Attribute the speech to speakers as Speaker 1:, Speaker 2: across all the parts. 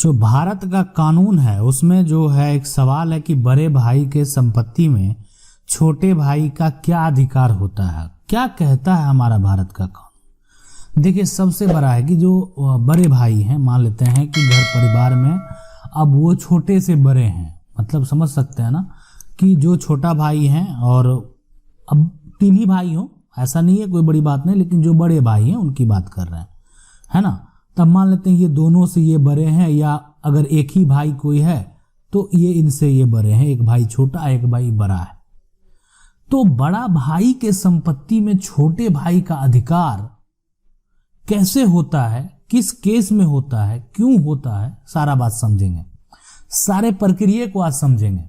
Speaker 1: जो भारत का कानून है उसमें जो है एक सवाल है कि बड़े भाई के संपत्ति में छोटे भाई का क्या अधिकार होता है, क्या कहता है हमारा भारत का कानून। देखिए, सबसे बड़ा है कि जो बड़े भाई हैं, मान लेते हैं कि घर परिवार में अब वो छोटे से बड़े हैं, मतलब समझ सकते हैं ना कि जो छोटा भाई हैं और अब 3 ही भाई हों, ऐसा नहीं है, कोई बड़ी बात नहीं, लेकिन जो बड़े भाई हैं उनकी बात कर रहे हैं, है ना। तब मान लेते हैं ये दोनों से ये बड़े हैं, या अगर एक ही भाई कोई है तो ये इनसे ये बड़े हैं, एक भाई छोटा एक भाई बड़ा है। तो बड़ा भाई के संपत्ति में छोटे भाई का अधिकार कैसे होता है, किस केस में होता है, क्यों होता है, सारा बात समझेंगे, सारे प्रक्रिया को आज समझेंगे।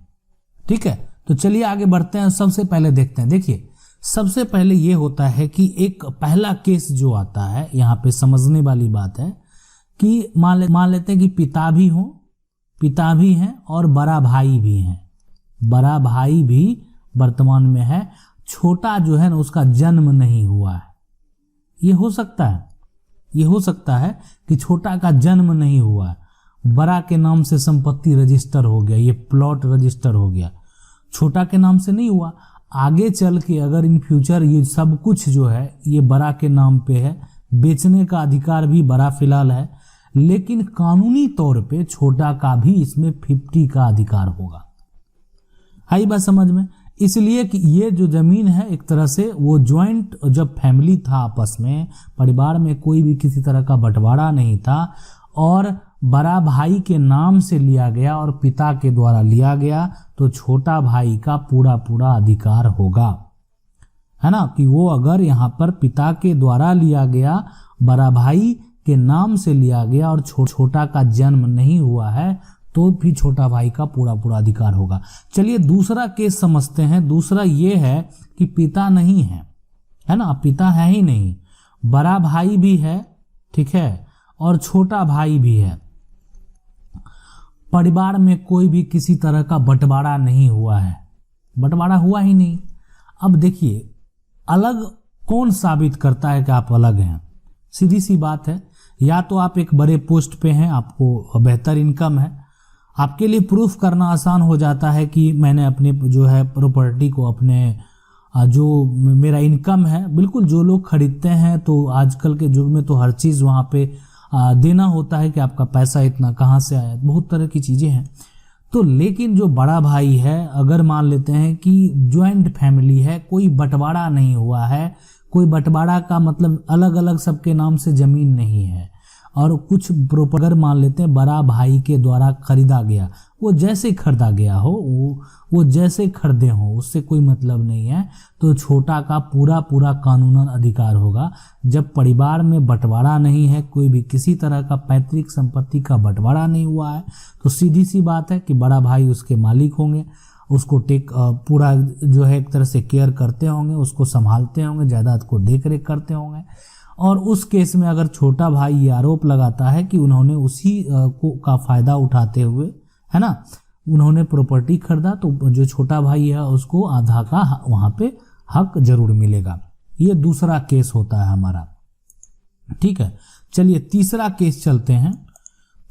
Speaker 1: ठीक है, तो चलिए आगे बढ़ते हैं। सबसे पहले देखते हैं, देखिए सबसे पहले ये होता है कि एक पहला केस जो आता है, यहाँ पे समझने वाली बात है कि मान लेते हैं कि पिता भी हैं और बड़ा भाई भी हैं, बड़ा भाई भी वर्तमान में है, छोटा जो है ना उसका जन्म नहीं हुआ है। ये हो सकता है कि छोटा का जन्म नहीं हुआ है, बड़ा के नाम से संपत्ति रजिस्टर हो गया, ये प्लॉट रजिस्टर हो गया, छोटा के नाम से नहीं हुआ। आगे चल के अगर इन फ्यूचर ये सब कुछ जो है ये बड़ा के नाम पे है, बेचने का अधिकार भी बड़ा फिलहाल है, लेकिन कानूनी तौर पे छोटा का भी इसमें 50 का अधिकार होगा। आई बात समझ में। इसलिए कि ये जो जमीन है एक तरह से वो ज्वाइंट, जब फैमिली था आपस में, परिवार में कोई भी किसी तरह का बंटवारा नहीं था और बड़ा भाई के नाम से लिया गया और पिता के द्वारा लिया गया, तो छोटा भाई का पूरा अधिकार होगा, है ना। कि वो अगर यहाँ पर पिता के द्वारा लिया गया, बड़ा भाई के नाम से लिया गया और छोटा का जन्म नहीं हुआ है, तो भी छोटा भाई का पूरा अधिकार होगा। चलिए दूसरा केस समझते हैं। दूसरा ये है कि पिता नहीं है ना, पिता है ही नहीं, बड़ा भाई भी है, ठीक है, और छोटा भाई भी है, परिवार में कोई भी किसी तरह का बंटवारा नहीं हुआ है, बंटवारा हुआ ही नहीं। अब देखिए, अलग कौन साबित करता है कि आप अलग हैं? सीधी सी बात है, या तो आप एक बड़े पोस्ट पे हैं, आपको बेहतर इनकम है, आपके लिए प्रूफ करना आसान हो जाता है कि मैंने अपने जो है प्रॉपर्टी को, अपने जो मेरा इनकम है, बिल्कुल जो लोग खरीदते हैं तो आजकल के युग में तो हर चीज़ वहाँ पे देना होता है कि आपका पैसा इतना कहाँ से आया, बहुत तरह की चीज़ें हैं। तो लेकिन जो बड़ा भाई है, अगर मान लेते हैं कि ज्वाइंट फैमिली है, कोई बंटवारा नहीं हुआ है, कोई बंटवारा का मतलब अलग अलग सबके नाम से ज़मीन नहीं है, और कुछ अगर मान लेते हैं बड़ा भाई के द्वारा खरीदा गया, वो जैसे खरीदा गया हो, वो जैसे खरीदे हो, उससे कोई मतलब नहीं है, तो छोटा का पूरा कानूनन अधिकार होगा। जब परिवार में बंटवारा नहीं है, कोई भी किसी तरह का पैतृक संपत्ति का बंटवारा नहीं हुआ है, तो सीधी सी बात है कि बड़ा भाई उसके मालिक होंगे, उसको पूरा जो है एक तरह से केयर करते होंगे, उसको संभालते होंगे, जायदाद को देख रेख करते होंगे। और उस केस में अगर छोटा भाई ये आरोप लगाता है कि उन्होंने उसी का फायदा उठाते हुए, है ना, उन्होंने प्रॉपर्टी खरीदा, तो जो छोटा भाई है उसको आधा का वहाँ पे हक जरूर मिलेगा। ये दूसरा केस होता है हमारा। ठीक है, चलिए तीसरा केस चलते हैं।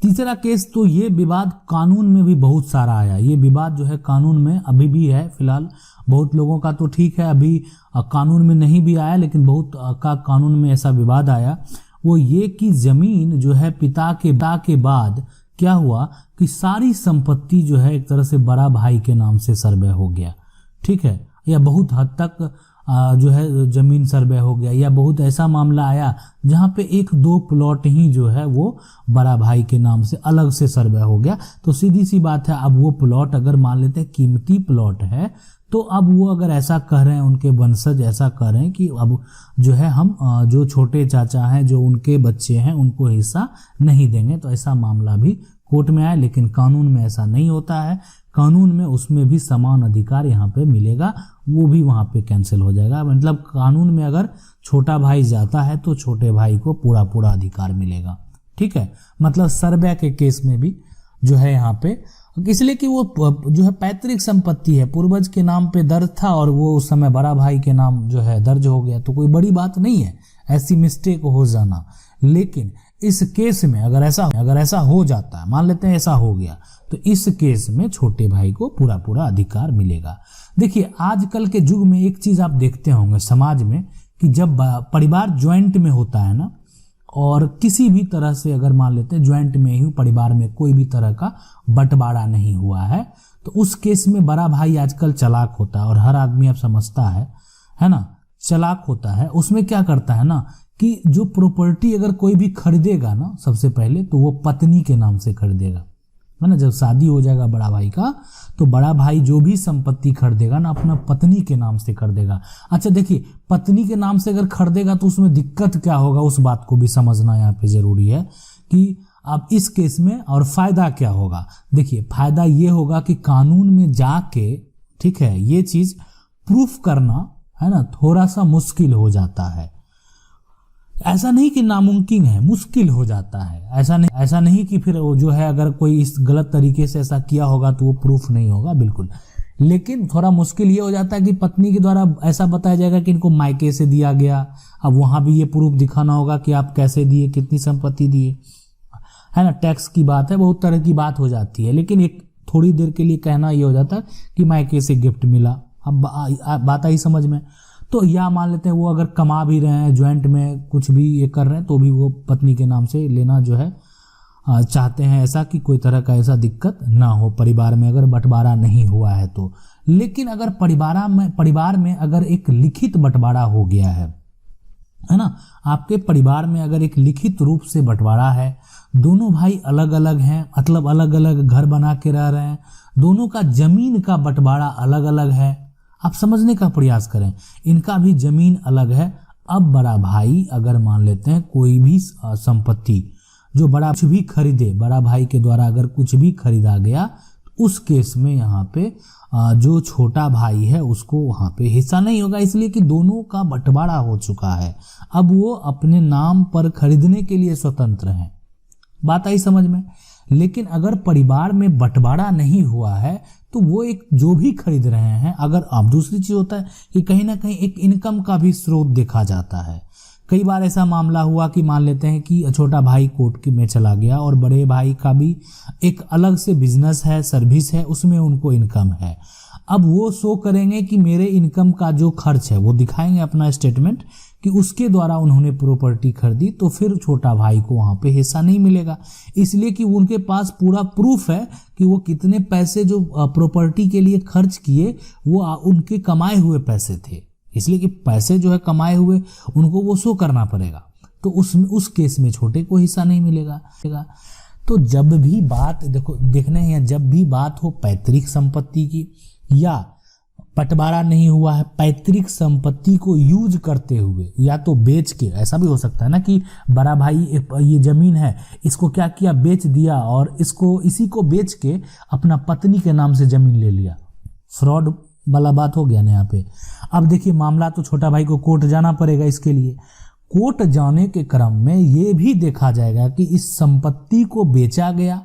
Speaker 1: तीसरा केस, तो ये विवाद कानून में भी बहुत सारा आया, ये विवाद जो है कानून में अभी भी है फिलहाल, बहुत लोगों का तो ठीक है अभी कानून में नहीं भी आया, लेकिन बहुत का कानून में ऐसा विवाद आया। वो ये कि जमीन जो है पिता के बाद क्या हुआ कि सारी संपत्ति जो है एक तरह से बड़ा भाई के नाम से सर्वे हो गया, ठीक है, या बहुत हद तक जो है जमीन सर्वे हो गया, या बहुत ऐसा मामला आया जहाँ पे 1-2 प्लॉट ही जो है वो बड़ा भाई के नाम से अलग से सर्वे हो गया। तो सीधी सी बात है, अब वो प्लॉट अगर मान लेते हैं कीमती प्लॉट है, तो अब वो अगर ऐसा कह रहे हैं, उनके वंशज ऐसा कह रहे हैं कि अब जो है हम जो छोटे चाचा हैं, जो उनके बच्चे हैं, उनको हिस्सा नहीं देंगे, तो ऐसा मामला भी कोर्ट में आया। लेकिन कानून में ऐसा नहीं होता है, कानून में उसमें भी समान अधिकार यहाँ पे मिलेगा, वो भी वहाँ पे कैंसिल हो जाएगा। मतलब कानून में अगर छोटा भाई जाता है तो छोटे भाई को पूरा अधिकार मिलेगा। ठीक है, मतलब सर्वे के केस में भी जो है यहाँ पे, इसलिए कि वो जो है पैतृक संपत्ति है, पूर्वज के नाम पे दर्ज था और वो उस समय बड़ा भाई के नाम जो है दर्ज हो गया, तो कोई बड़ी बात नहीं है ऐसी मिस्टेक हो जाना। लेकिन इस केस में अगर ऐसा हो जाता है, मान लेते हैं ऐसा हो गया, तो इस केस में छोटे भाई को पूरा पूरा अधिकार मिलेगा। देखिए आजकल के युग में एक चीज आप देखते होंगे समाज में कि जब परिवार ज्वाइंट में होता है ना, और किसी भी तरह से अगर मान लेते हैं ज्वाइंट में ही परिवार में कोई भी तरह का बंटवारा नहीं हुआ है, तो उस केस में बड़ा भाई आजकल चालाक होता है, और हर आदमी अब समझता है ना, चालाक होता है। उसमें क्या करता है ना कि जो प्रॉपर्टी अगर कोई भी खरीदेगा ना, सबसे पहले तो वो पत्नी के नाम से खरीदेगा, है ना। जब शादी हो जाएगा बड़ा भाई का, तो बड़ा भाई जो भी संपत्ति खरीदेगा ना अपना पत्नी के नाम से खरीदेगा। अच्छा देखिए, पत्नी के नाम से अगर खरीदेगा तो उसमें दिक्कत क्या होगा, उस बात को भी समझना यहाँ पे जरूरी है कि अब इस केस में और फायदा क्या होगा। देखिए फायदा ये होगा कि कानून में जाके, ठीक है, ये चीज प्रूफ करना, है ना, थोड़ा सा मुश्किल हो जाता है। ऐसा नहीं कि नामुमकिन है, मुश्किल हो जाता है। ऐसा नहीं कि फिर वो जो है अगर कोई इस गलत तरीके से ऐसा किया होगा तो वो प्रूफ नहीं होगा, बिल्कुल। लेकिन थोड़ा मुश्किल ये हो जाता है कि पत्नी के द्वारा ऐसा बताया जाएगा कि इनको मायके से दिया गया। अब वहां भी ये प्रूफ दिखाना होगा कि आप कैसे दिए, कितनी संपत्ति दिए, है ना। टैक्स की बात है, बहुत तरह की बात हो जाती है। लेकिन एक थोड़ी देर के लिए कहना ये हो जाता है कि मायके से गिफ्ट मिला। अब बात आई समझ में। तो या मान लेते हैं वो अगर कमा भी रहे हैं, ज्वाइंट में कुछ भी ये कर रहे हैं, तो भी वो पत्नी के नाम से लेना जो है चाहते हैं, ऐसा कि कोई तरह का ऐसा दिक्कत ना हो परिवार में अगर बंटवारा नहीं हुआ है तो। लेकिन अगर परिवार में अगर एक लिखित बंटवारा हो गया है ना, आपके परिवार में अगर एक लिखित रूप से बंटवारा है, दोनों भाई अलग अलग हैं, मतलब अलग अलग घर बना के रह रहे हैं, दोनों का जमीन का बंटवारा अलग अलग है, आप समझने का प्रयास करें, इनका भी जमीन अलग है। अब बड़ा भाई अगर मान लेते हैं कोई भी संपत्ति जो बड़ा कुछ भी खरीदे, बड़ा भाई के द्वारा अगर कुछ भी खरीदा गया, उस केस में यहाँ पे जो छोटा भाई है उसको वहाँ पे हिस्सा नहीं होगा, इसलिए कि दोनों का बंटवारा हो चुका है। अब वो अपने नाम पर खरीदने के लिए स्वतंत्र हैं। बात आई समझ में। लेकिन अगर परिवार में बंटवारा नहीं हुआ है तो वो एक जो भी खरीद रहे हैं, अगर अब दूसरी चीज होता है कि कहीं ना कहीं एक इनकम का भी स्रोत देखा जाता है। कई बार ऐसा मामला हुआ कि मान लेते हैं कि छोटा भाई कोर्ट में चला गया और बड़े भाई का भी एक अलग से बिजनेस है, सर्विस है, उसमें उनको इनकम है। अब वो शो करेंगे कि मेरे इनकम का जो खर्च है वो दिखाएंगे अपना स्टेटमेंट कि उसके द्वारा उन्होंने प्रॉपर्टी खरीदी, तो फिर छोटा भाई को वहां पे हिस्सा नहीं मिलेगा, इसलिए कि उनके पास पूरा प्रूफ है कि वो कितने पैसे जो प्रॉपर्टी के लिए खर्च किए वो उनके कमाए हुए पैसे थे, इसलिए कि पैसे जो है कमाए हुए उनको वो शो करना पड़ेगा। तो उस केस में छोटे को हिस्सा नहीं मिलेगा। तो जब भी बात देखने हैं, जब भी बात हो पैतृक संपत्ति की या बंटवारा नहीं हुआ है, पैतृक संपत्ति को यूज करते हुए या तो बेच के, ऐसा भी हो सकता है ना कि बड़ा भाई ये जमीन है इसको क्या किया, बेच दिया और इसी को बेच के अपना पत्नी के नाम से जमीन ले लिया। फ्रॉड वाला बात हो गया ना यहाँ पे। अब देखिए मामला तो छोटा भाई को कोर्ट जाना पड़ेगा। इसके लिए कोर्ट जाने के क्रम में ये भी देखा जाएगा कि इस संपत्ति को बेचा गया।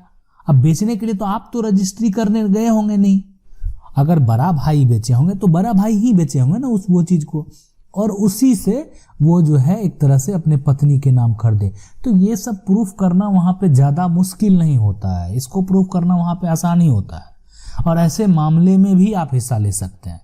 Speaker 1: अब बेचने के लिए तो आप तो रजिस्ट्री करने गए होंगे नहीं, अगर बड़ा भाई बेचे होंगे तो बड़ा भाई ही बेचे होंगे ना वो चीज को, और उसी से वो जो है एक तरह से अपने पत्नी के नाम खरीदे। तो ये सब प्रूफ करना वहां पे ज्यादा मुश्किल नहीं होता है, इसको प्रूफ करना वहां पे आसान ही होता है, और ऐसे मामले में भी आप हिस्सा ले सकते हैं,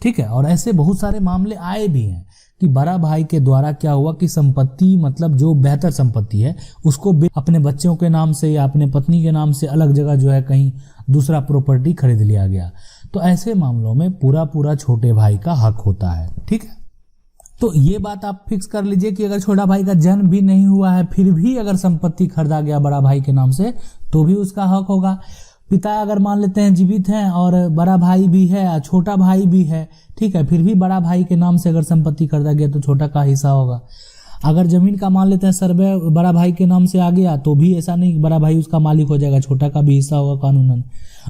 Speaker 1: ठीक है। और ऐसे बहुत सारे मामले आए भी हैं कि बड़ा भाई के द्वारा क्या हुआ कि संपत्ति, मतलब जो बेहतर संपत्ति है उसको अपने बच्चों के नाम से या अपने पत्नी के नाम से अलग जगह जो है कहीं दूसरा प्रॉपर्टी खरीद लिया गया। तो ऐसे मामलों में पूरा छोटे भाई का हक होता है, ठीक है। तो ये बात आप फिक्स कर लीजिए कि अगर छोटा भाई का जन्म भी नहीं हुआ है फिर भी अगर संपत्ति खरीदा गया बड़ा भाई के नाम से तो भी उसका हक होगा। पिता अगर मान लेते हैं जीवित हैं और बड़ा भाई भी है, छोटा भाई भी है, ठीक है, फिर भी बड़ा भाई के नाम से अगर संपत्ति खरीदा गया तो छोटा का हिस्सा होगा। अगर जमीन का मान लेते हैं सर्वे बड़ा भाई के नाम से आ गया तो भी ऐसा नहीं बड़ा भाई उसका मालिक हो जाएगा, छोटा का भी हिस्सा होगा कानूनन।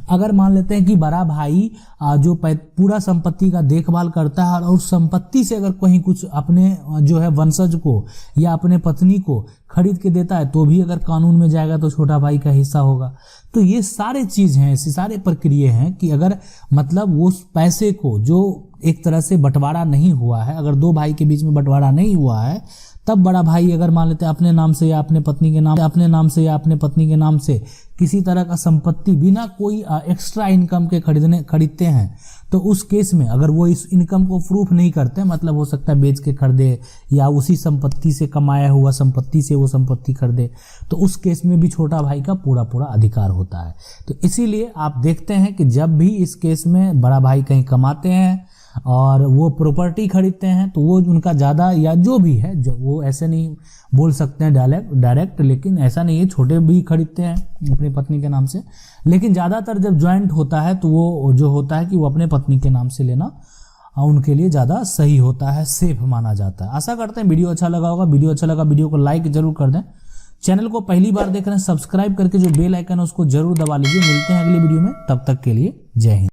Speaker 1: अगर मान लेते हैं कि बड़ा भाई जो पूरा संपत्ति का देखभाल करता है और उस संपत्ति से अगर कहीं कुछ अपने जो है वंशज को या अपने पत्नी को खरीद के देता है तो भी अगर कानून में जाएगा तो छोटा भाई का हिस्सा होगा। तो ये सारे चीज हैं, ऐसी सारे प्रक्रिया हैं कि अगर मतलब वो पैसे को जो एक तरह से बंटवारा नहीं हुआ है, अगर दो भाई के बीच में बंटवारा नहीं हुआ है तब बड़ा भाई अगर मान लेते हैं अपने नाम से या अपने पत्नी के नाम से किसी तरह का संपत्ति बिना कोई एक्स्ट्रा इनकम के खरीदते हैं, तो उस केस में अगर वो इस इनकम को प्रूफ नहीं करते, मतलब हो सकता है बेच के खरीदे या उसी संपत्ति से कमाया हुआ संपत्ति से वो संपत्ति खरीदे, तो उस केस में भी छोटा भाई का पूरा अधिकार होता है। तो इसीलिए आप देखते हैं कि जब भी इस केस में बड़ा भाई कहीं कमाते हैं और वो प्रॉपर्टी खरीदते हैं तो वो उनका ज़्यादा या जो भी है, जो वो ऐसे नहीं बोल सकते हैं डायरेक्ट, लेकिन ऐसा नहीं है, छोटे भी खरीदते हैं अपनी पत्नी के नाम से, लेकिन ज़्यादातर जब जॉइंट होता है तो वो जो होता है कि वो अपने पत्नी के नाम से लेना उनके लिए ज़्यादा सही होता है, सेफ माना जाता है। आशा करते हैं वीडियो अच्छा लगा होगा। वीडियो अच्छा लगा वीडियो को लाइक जरूर कर दें। चैनल को पहली बार देख रहे हैं सब्सक्राइब करके जो बेल आइकन है उसको जरूर दबा लीजिए। मिलते हैं अगली वीडियो में, तब तक के लिए जय हिंद।